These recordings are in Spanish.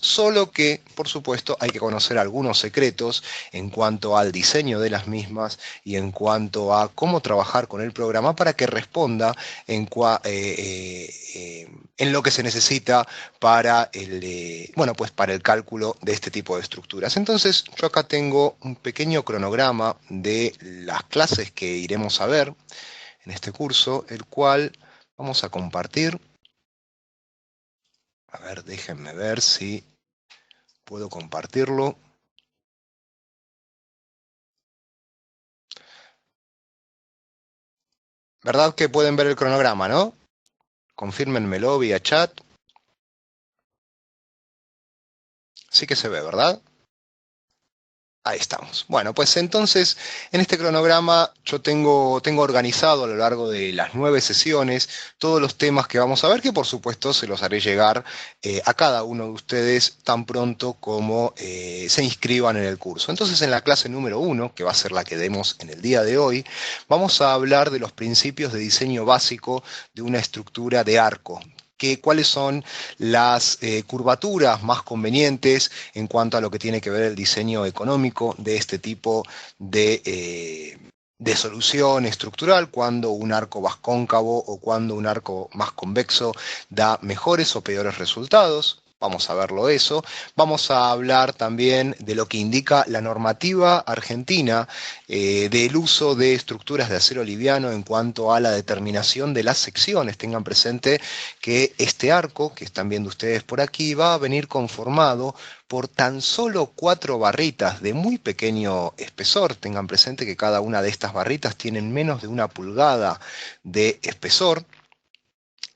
solo que, por supuesto, hay que conocer algunos secretos en cuanto al diseño de las mismas y en cuanto a cómo trabajar con el programa para que responda en lo que se necesita para para el cálculo de este tipo de estructuras. Entonces, yo acá tengo un pequeño cronograma de las clases que iremos a ver en este curso, el cual vamos a compartir. A ver, déjenme ver si puedo compartirlo. ¿Verdad que pueden ver el cronograma, no? Confírmenmelo vía chat. Sí que se ve, ¿verdad? Ahí estamos. Bueno, pues entonces en este cronograma yo tengo organizado a lo largo de las 9 sesiones todos los temas que vamos a ver, que por supuesto se los haré llegar a cada uno de ustedes tan pronto como se inscriban en el curso. Entonces en la clase número 1, que va a ser la que demos en el día de hoy, vamos a hablar de los principios de diseño básico de una estructura de arco. Cuáles son las curvaturas más convenientes en cuanto a lo que tiene que ver el diseño económico de este tipo de solución estructural, cuando un arco más cóncavo o cuando un arco más convexo da mejores o peores resultados. Vamos a verlo eso. Vamos a hablar también de lo que indica la normativa argentina del uso de estructuras de acero liviano en cuanto a la determinación de las secciones. Tengan presente que este arco, que están viendo ustedes por aquí, va a venir conformado por tan solo 4 barritas de muy pequeño espesor. Tengan presente que cada una de estas barritas tienen menos de 1 pulgada de espesor.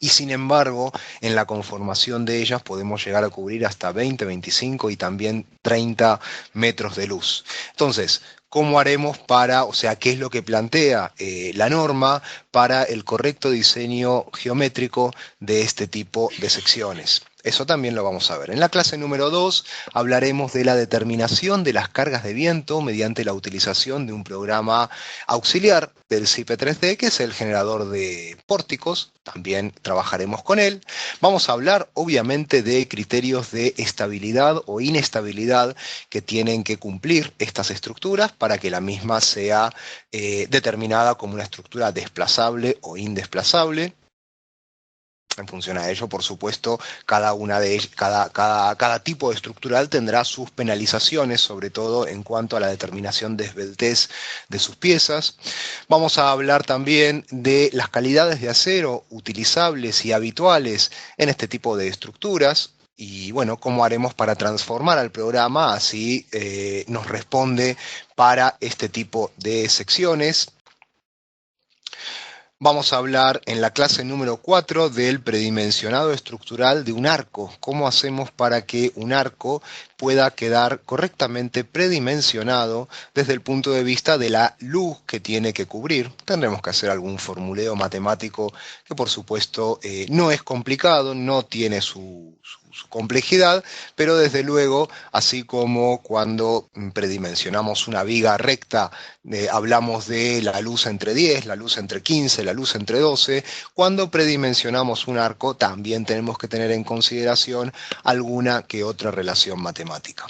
Y sin embargo, en la conformación de ellas podemos llegar a cubrir hasta 20, 25 y también 30 metros de luz. Entonces, ¿cómo haremos qué es lo que plantea la norma para el correcto diseño geométrico de este tipo de secciones? Eso también lo vamos a ver. En la clase número 2 hablaremos de la determinación de las cargas de viento mediante la utilización de un programa auxiliar del CIPE 3D, que es el generador de pórticos. También trabajaremos con él. Vamos a hablar, obviamente, de criterios de estabilidad o inestabilidad que tienen que cumplir estas estructuras para que la misma sea determinada como una estructura desplazable o indesplazable. En función a ello, por supuesto, cada tipo de estructural tendrá sus penalizaciones, sobre todo en cuanto a la determinación de esbeltez de sus piezas. Vamos a hablar también de las calidades de acero utilizables y habituales en este tipo de estructuras. Y bueno, cómo haremos para transformar al programa, así nos responde para este tipo de secciones. Vamos a hablar en la clase número 4 del predimensionado estructural de un arco. ¿Cómo hacemos para que un arco pueda quedar correctamente predimensionado desde el punto de vista de la luz que tiene que cubrir? Tendremos que hacer algún formuleo matemático que por supuesto no es complicado, no tiene su complejidad, pero desde luego, así como cuando predimensionamos una viga recta, hablamos de la luz entre 10, la luz entre 15, la luz entre 12, cuando predimensionamos un arco también tenemos que tener en consideración alguna que otra relación matemática.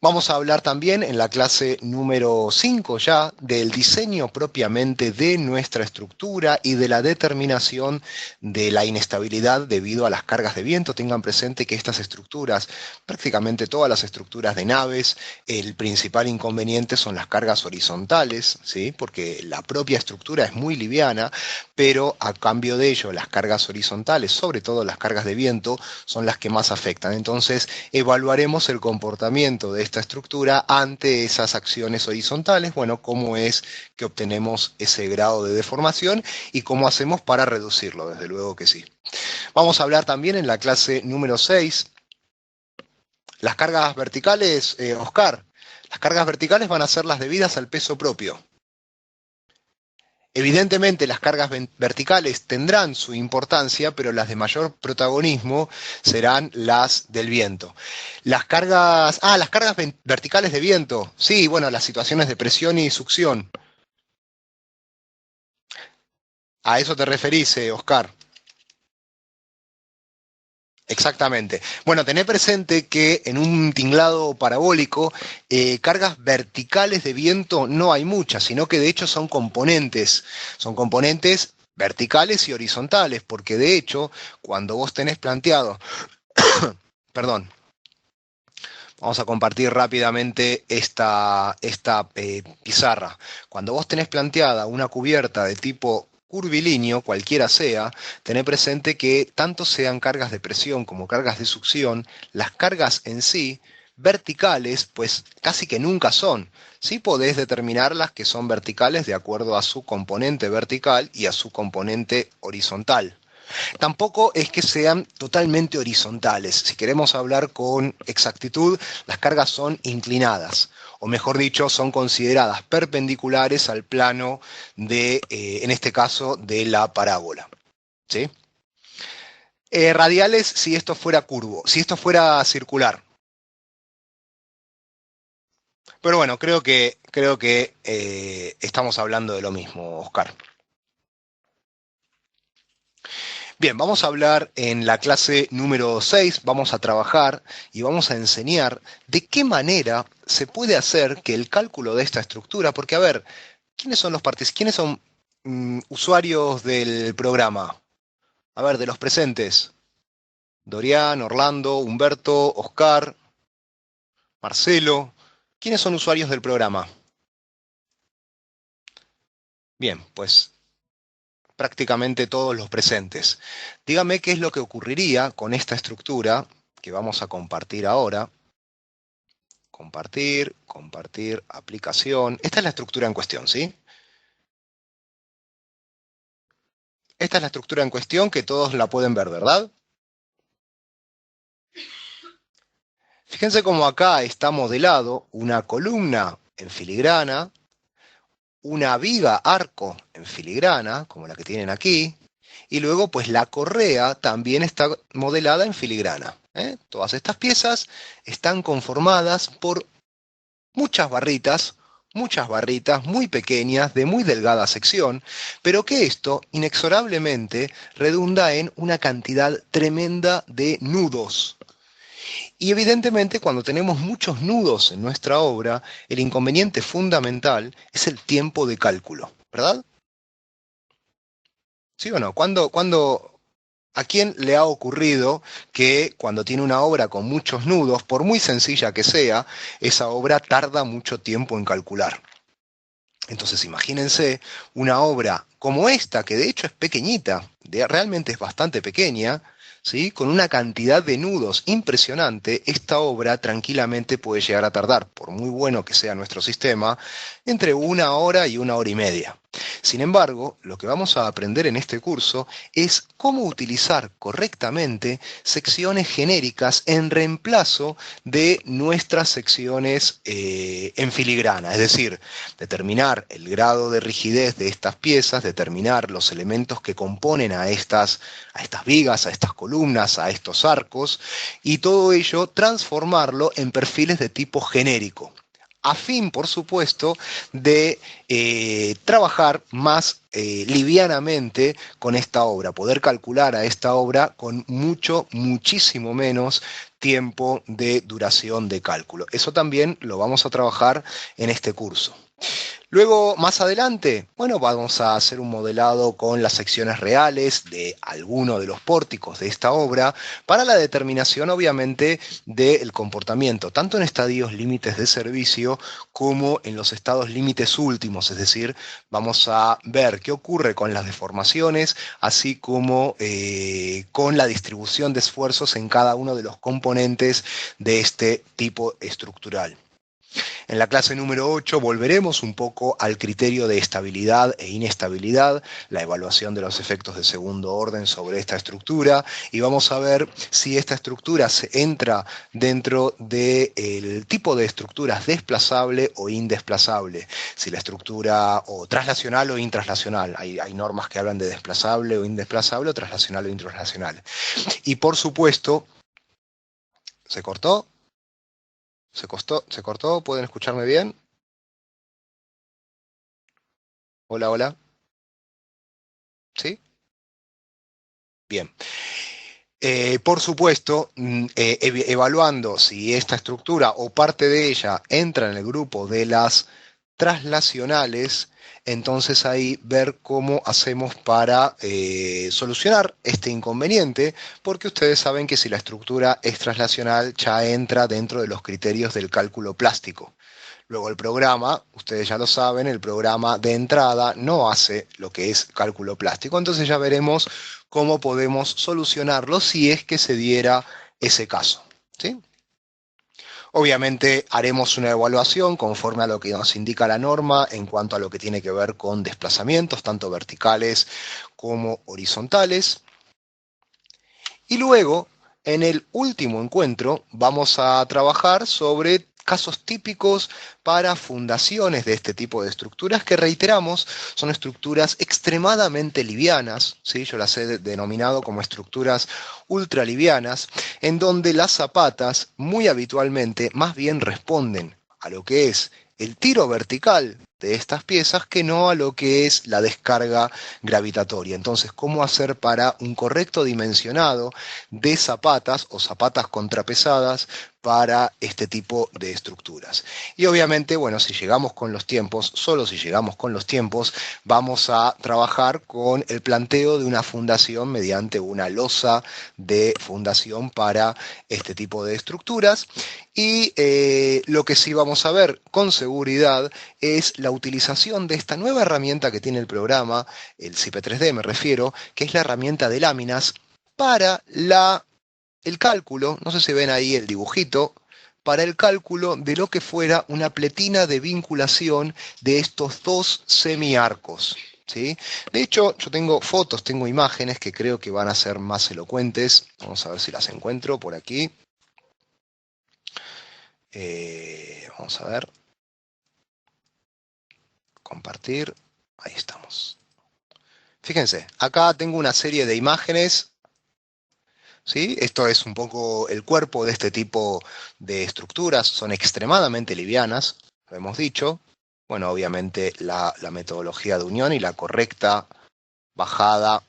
Vamos a hablar también en la clase número 5 ya del diseño propiamente de nuestra estructura y de la determinación de la inestabilidad debido a las cargas de viento. Tengan presente que estas estructuras, prácticamente todas las estructuras de naves, el principal inconveniente son las cargas horizontales, ¿sí? Porque la propia estructura es muy liviana, pero a cambio de ello las cargas horizontales, sobre todo las cargas de viento, son las que más afectan. Entonces evaluaremos el comportamiento de esta estructura ante esas acciones horizontales. Bueno, cómo es que obtenemos ese grado de deformación y cómo hacemos para reducirlo, desde luego que sí. Vamos a hablar también en la clase número 6, las cargas verticales, Oscar. Las cargas verticales van a ser las debidas al peso propio. Evidentemente las cargas verticales tendrán su importancia, pero las de mayor protagonismo serán las del viento. Las cargas verticales de viento. Sí, bueno, las situaciones de presión y succión. A eso te referís, Oscar. Exactamente. Bueno, tené presente que en un tinglado parabólico, cargas verticales de viento no hay muchas, sino que de hecho son componentes verticales y horizontales, porque de hecho, cuando vos tenés planteado, perdón, vamos a compartir rápidamente esta pizarra. Cuando vos tenés planteada una cubierta de tipo curvilíneo, cualquiera sea, tené presente que tanto sean cargas de presión como cargas de succión, las cargas en sí, verticales, pues casi que nunca son. Sí podés determinar las que son verticales de acuerdo a su componente vertical y a su componente horizontal. Tampoco es que sean totalmente horizontales. Si queremos hablar con exactitud, las cargas son inclinadas, o mejor dicho, son consideradas perpendiculares al plano de, en este caso, de la parábola. ¿Sí? Radiales si esto fuera curvo, si esto fuera circular. Pero bueno, creo que estamos hablando de lo mismo, Oscar. Bien, vamos a hablar en la clase número 6. Vamos a trabajar y vamos a enseñar de qué manera se puede hacer que el cálculo de esta estructura, porque a ver, ¿quiénes son los quiénes son usuarios del programa? A ver, de los presentes. Dorian, Orlando, Humberto, Oscar, Marcelo. ¿Quiénes son usuarios del programa? Bien, pues prácticamente todos los presentes. Dígame qué es lo que ocurriría con esta estructura que vamos a compartir ahora. Compartir, compartir, aplicación. Esta es la estructura en cuestión, ¿sí? Esta es la estructura en cuestión que todos la pueden ver, ¿verdad? Fíjense cómo acá está modelado una columna en filigrana, una viga arco en filigrana, como la que tienen aquí, y luego pues la correa también está modelada en filigrana. Todas estas piezas están conformadas por muchas barritas muy pequeñas, de muy delgada sección, pero que esto inexorablemente redunda en una cantidad tremenda de nudos. Y evidentemente cuando tenemos muchos nudos en nuestra obra, el inconveniente fundamental es el tiempo de cálculo, ¿verdad? ¿Sí o no? ¿A quién le ha ocurrido que cuando tiene una obra con muchos nudos, por muy sencilla que sea, esa obra tarda mucho tiempo en calcular? Entonces imagínense una obra como esta, que de hecho es pequeñita, realmente es bastante pequeña, ¿sí? Con una cantidad de nudos impresionante, esta obra tranquilamente puede llegar a tardar, por muy bueno que sea nuestro sistema, entre 1 hora y 1 hora y media. Sin embargo, lo que vamos a aprender en este curso es cómo utilizar correctamente secciones genéricas en reemplazo de nuestras secciones en filigrana, es decir, determinar el grado de rigidez de estas piezas, determinar los elementos que componen a estas vigas, a estas columnas, a estos arcos, y todo ello transformarlo en perfiles de tipo genérico, a fin, por supuesto, de trabajar más livianamente con esta obra, poder calcular a esta obra con muchísimo menos tiempo de duración de cálculo. Eso también lo vamos a trabajar en este curso. Luego, más adelante, bueno, vamos a hacer un modelado con las secciones reales de alguno de los pórticos de esta obra para la determinación, obviamente, del comportamiento, tanto en estadios límites de servicio como en los estados límites últimos, es decir, vamos a ver qué ocurre con las deformaciones, así como con la distribución de esfuerzos en cada uno de los componentes de este tipo estructural. En la clase número 8 volveremos un poco al criterio de estabilidad e inestabilidad, la evaluación de los efectos de segundo orden sobre esta estructura, y vamos a ver si esta estructura se entra dentro del tipo de estructuras desplazable o indesplazable, si la estructura o traslacional o intraslacional. Hay normas que hablan de desplazable o indesplazable o traslacional o intraslacional. Y por supuesto, ¿se cortó? ¿Se cortó? ¿Pueden escucharme bien? Hola, hola. ¿Sí? Bien. Por supuesto, evaluando si esta estructura o parte de ella entra en el grupo de las traslacionales, entonces ahí ver cómo hacemos para solucionar este inconveniente, porque ustedes saben que si la estructura es traslacional ya entra dentro de los criterios del cálculo plástico. Luego el programa, ustedes ya lo saben, el programa de entrada no hace lo que es cálculo plástico, entonces ya veremos cómo podemos solucionarlo si es que se diera ese caso, ¿sí? Obviamente haremos una evaluación conforme a lo que nos indica la norma en cuanto a lo que tiene que ver con desplazamientos, tanto verticales como horizontales. Y luego, en el último encuentro, vamos a trabajar sobre casos típicos para fundaciones de este tipo de estructuras que, reiteramos, son estructuras extremadamente livianas, ¿sí? Yo las he denominado como estructuras ultralivianas, en donde las zapatas muy habitualmente más bien responden a lo que es el tiro vertical de estas piezas que no a lo que es la descarga gravitatoria. Entonces, ¿cómo hacer para un correcto dimensionado de zapatas o zapatas contrapesadas para este tipo de estructuras? Y obviamente, bueno, si llegamos con los tiempos, solo si llegamos con los tiempos, vamos a trabajar con el planteo de una fundación mediante una losa de fundación para este tipo de estructuras. Y lo que sí vamos a ver con seguridad es la utilización de esta nueva herramienta que tiene el programa, el CIPE 3D me refiero, que es la herramienta de láminas para el cálculo, no sé si ven ahí el dibujito, para el cálculo de lo que fuera una pletina de vinculación de estos dos semiarcos, ¿sí? De hecho, yo tengo fotos, tengo imágenes que creo que van a ser más elocuentes. Vamos a ver si las encuentro por aquí. Vamos a ver. Compartir. Ahí estamos. Fíjense, acá tengo una serie de imágenes, ¿sí? Esto es un poco el cuerpo de este tipo de estructuras. Son extremadamente livianas, lo hemos dicho. Bueno, obviamente la metodología de unión y la correcta bajada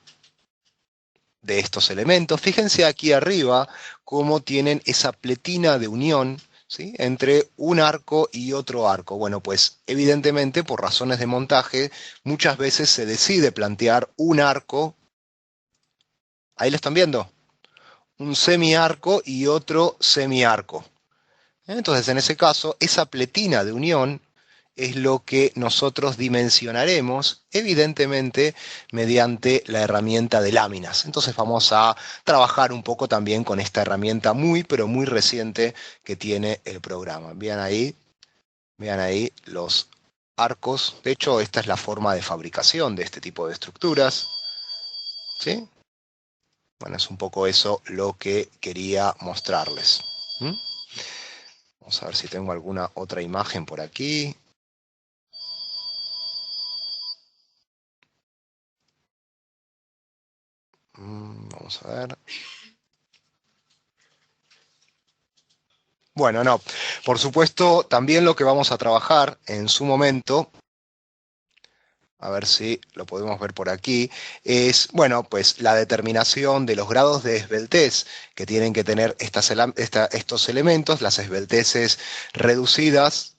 de estos elementos. Fíjense aquí arriba cómo tienen esa pletina de unión, ¿sí? Entre un arco y otro arco. Bueno, pues evidentemente por razones de montaje muchas veces se decide plantear un arco. Ahí lo están viendo. Un semiarco y otro semiarco. Entonces, en ese caso, esa pletina de unión es lo que nosotros dimensionaremos, evidentemente, mediante la herramienta de láminas. Entonces vamos a trabajar un poco también con esta herramienta muy, pero muy reciente que tiene el programa. Vean ahí los arcos. De hecho, esta es la forma de fabricación de este tipo de estructuras, ¿sí? Bueno, es un poco eso lo que quería mostrarles. Vamos a ver si tengo alguna otra imagen por aquí. Vamos a ver. Bueno, no. Por supuesto, también lo que vamos a trabajar en su momento, a ver si lo podemos ver por aquí, es, bueno, pues la determinación de los grados de esbeltez que tienen que tener estos elementos, las esbelteces reducidas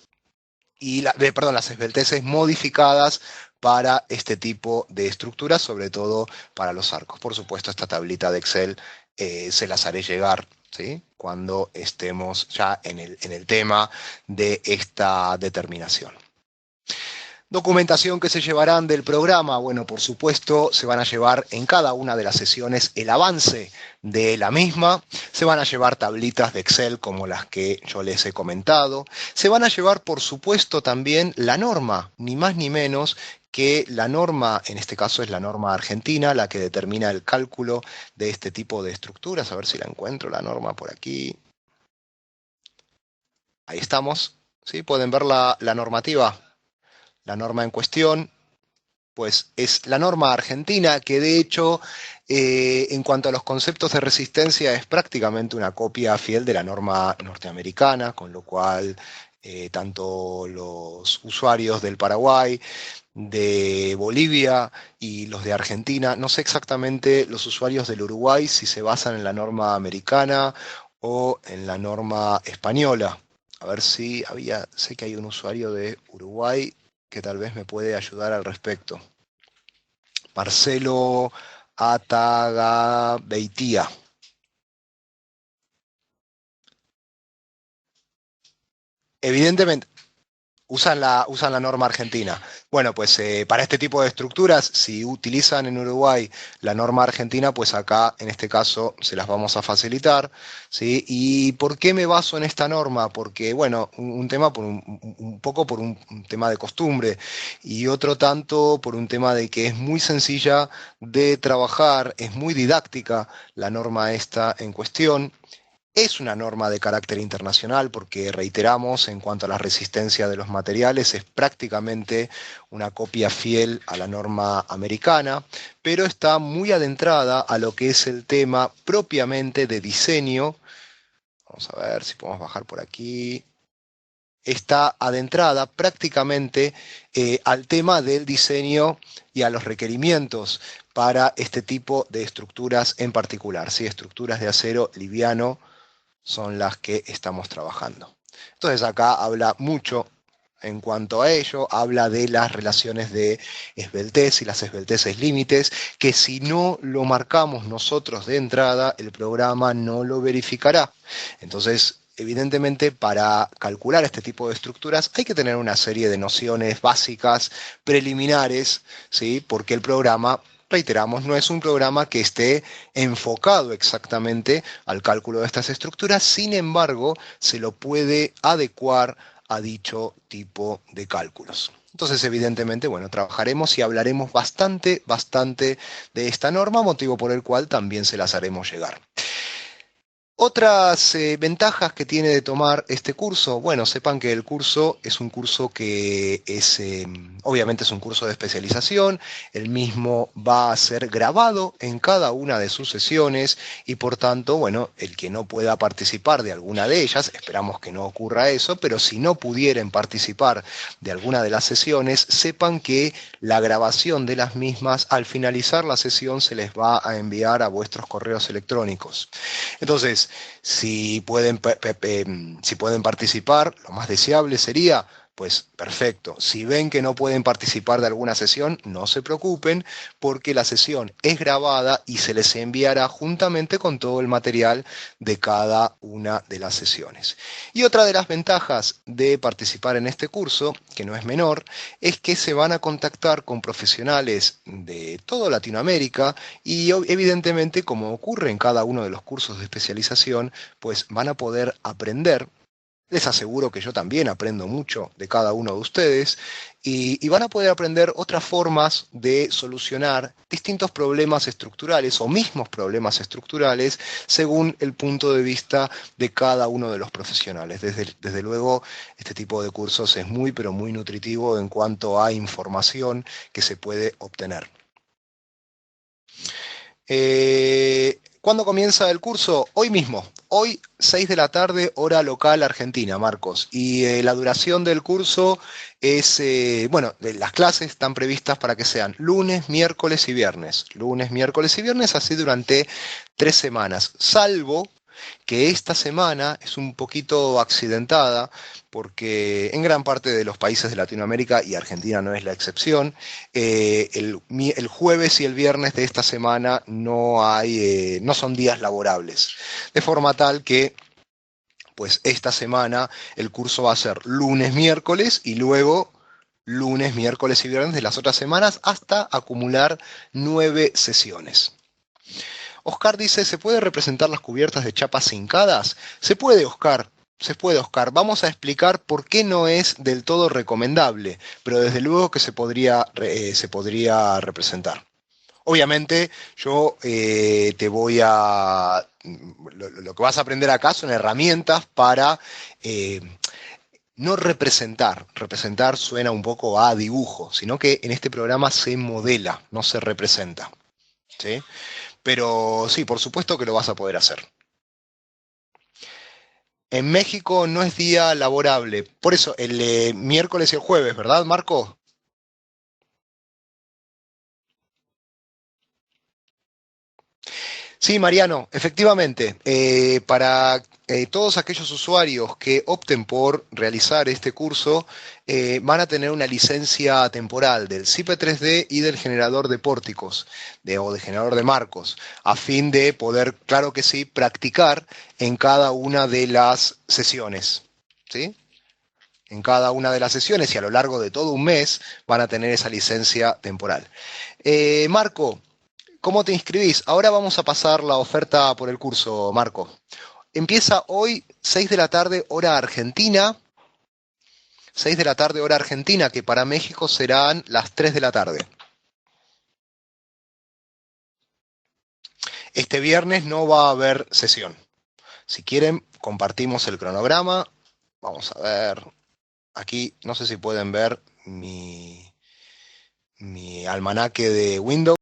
y las esbelteces modificadas para este tipo de estructuras, sobre todo para los arcos. Por supuesto, esta tablita de Excel se las haré llegar, ¿sí? Cuando estemos ya en el tema de esta determinación. Documentación que se llevarán del programa. Bueno, por supuesto, se van a llevar en cada una de las sesiones el avance de la misma. Se van a llevar tablitas de Excel como las que yo les he comentado. Se van a llevar, por supuesto, también la norma, ni más ni menos que la norma, en este caso es la norma argentina, la que determina el cálculo de este tipo de estructuras. A ver si la encuentro, la norma por aquí. Ahí estamos. ¿Sí? ¿Pueden ver la normativa? La norma en cuestión, pues es la norma argentina, que de hecho, en cuanto a los conceptos de resistencia, es prácticamente una copia fiel de la norma norteamericana, con lo cual tanto los usuarios del Paraguay de Bolivia y los de Argentina. No sé exactamente los usuarios del Uruguay si se basan en la norma americana o en la norma española. A ver si había, sé que hay un usuario de Uruguay que tal vez me puede ayudar al respecto. Marcelo Atagabeitia. Evidentemente, usan la norma argentina. Bueno, pues para este tipo de estructuras, si utilizan en Uruguay la norma argentina, pues acá en este caso se las vamos a facilitar, ¿sí? ¿Y por qué me baso en esta norma? Porque, bueno, un tema por un poco por un tema de costumbre y otro tanto por un tema de que es muy sencilla de trabajar, es muy didáctica la norma esta en cuestión. Es una norma de carácter internacional porque, reiteramos, en cuanto a la resistencia de los materiales, es prácticamente una copia fiel a la norma americana, pero está muy adentrada a lo que es el tema propiamente de diseño. Vamos a ver si podemos bajar por aquí. Está adentrada prácticamente al tema del diseño y a los requerimientos para este tipo de estructuras en particular, ¿sí? Estructuras de acero liviano son las que estamos trabajando. Entonces acá habla mucho en cuanto a ello, habla de las relaciones de esbeltez y las esbelteces límites, que si no lo marcamos nosotros de entrada, el programa no lo verificará. Entonces, evidentemente, para calcular este tipo de estructuras hay que tener una serie de nociones básicas, preliminares, ¿sí? Porque el programa, reiteramos, no es un programa que esté enfocado exactamente al cálculo de estas estructuras, sin embargo, se lo puede adecuar a dicho tipo de cálculos. Entonces, evidentemente, bueno, trabajaremos y hablaremos bastante de esta norma, motivo por el cual también se las haremos llegar. Otras ventajas que tiene de tomar este curso, bueno, sepan que el curso es un curso que es, obviamente es un curso de especialización, el mismo va a ser grabado en cada una de sus sesiones y por tanto, bueno, el que no pueda participar de alguna de ellas, esperamos que no ocurra eso, pero si no pudieran participar de alguna de las sesiones, sepan que la grabación de las mismas, al finalizar la sesión, se les va a enviar a vuestros correos electrónicos. Entonces, si pueden participar, lo más deseable sería, pues perfecto. Si ven que no pueden participar de alguna sesión, no se preocupen porque la sesión es grabada y se les enviará juntamente con todo el material de cada una de las sesiones. Y otra de las ventajas de participar en este curso, que no es menor, es que se van a contactar con profesionales de toda Latinoamérica y evidentemente, como ocurre en cada uno de los cursos de especialización, pues van a poder aprender. Les aseguro que yo también aprendo mucho de cada uno de ustedes y van a poder aprender otras formas de solucionar distintos problemas estructurales o mismos problemas estructurales según el punto de vista de cada uno de los profesionales. Desde luego, este tipo de cursos es muy, pero muy nutritivo en cuanto a información que se puede obtener. ¿Cuándo comienza el curso? Hoy mismo. Hoy, 6 de la tarde, hora local argentina, Marcos. Y la duración del curso es, bueno, las clases están previstas para que sean lunes, miércoles y viernes. Lunes, miércoles y viernes, así durante 3 semanas. Salvo que esta semana es un poquito accidentada porque en gran parte de los países de Latinoamérica, y Argentina no es la excepción, el jueves y el viernes de esta semana no son días laborables. De forma tal que, pues esta semana el curso va a ser lunes, miércoles y luego lunes, miércoles y viernes de las otras semanas hasta acumular 9 sesiones. Oscar dice, ¿se puede representar las cubiertas de chapas hincadas? Se puede, Oscar. Se puede, Oscar. Vamos a explicar por qué no es del todo recomendable, pero desde luego que se podría representar. Obviamente, yo te voy a... Lo que vas a aprender acá son herramientas para eh, no representar. Representar suena un poco a dibujo, sino que en este programa se modela, no se representa. ¿Sí? Pero sí, por supuesto que lo vas a poder hacer. En México no es día laborable, por eso el miércoles y el jueves, ¿verdad, Marco? Sí, Mariano, efectivamente, para todos aquellos usuarios que opten por realizar este curso, van a tener una licencia temporal del CIPE 3D y del generador de pórticos o de generador de marcos, a fin de poder, claro que sí, practicar en cada una de las sesiones. ¿Sí? En cada una de las sesiones y a lo largo de todo un mes van a tener esa licencia temporal. Marco, ¿cómo te inscribís? Ahora vamos a pasar la oferta por el curso, Marco. Empieza hoy 6 de la tarde hora argentina, 6 de la tarde hora argentina, que para México serán las 3 de la tarde. Este viernes no va a haber sesión. Si quieren, compartimos el cronograma. Vamos a ver. Aquí no sé si pueden ver mi almanaque de Windows.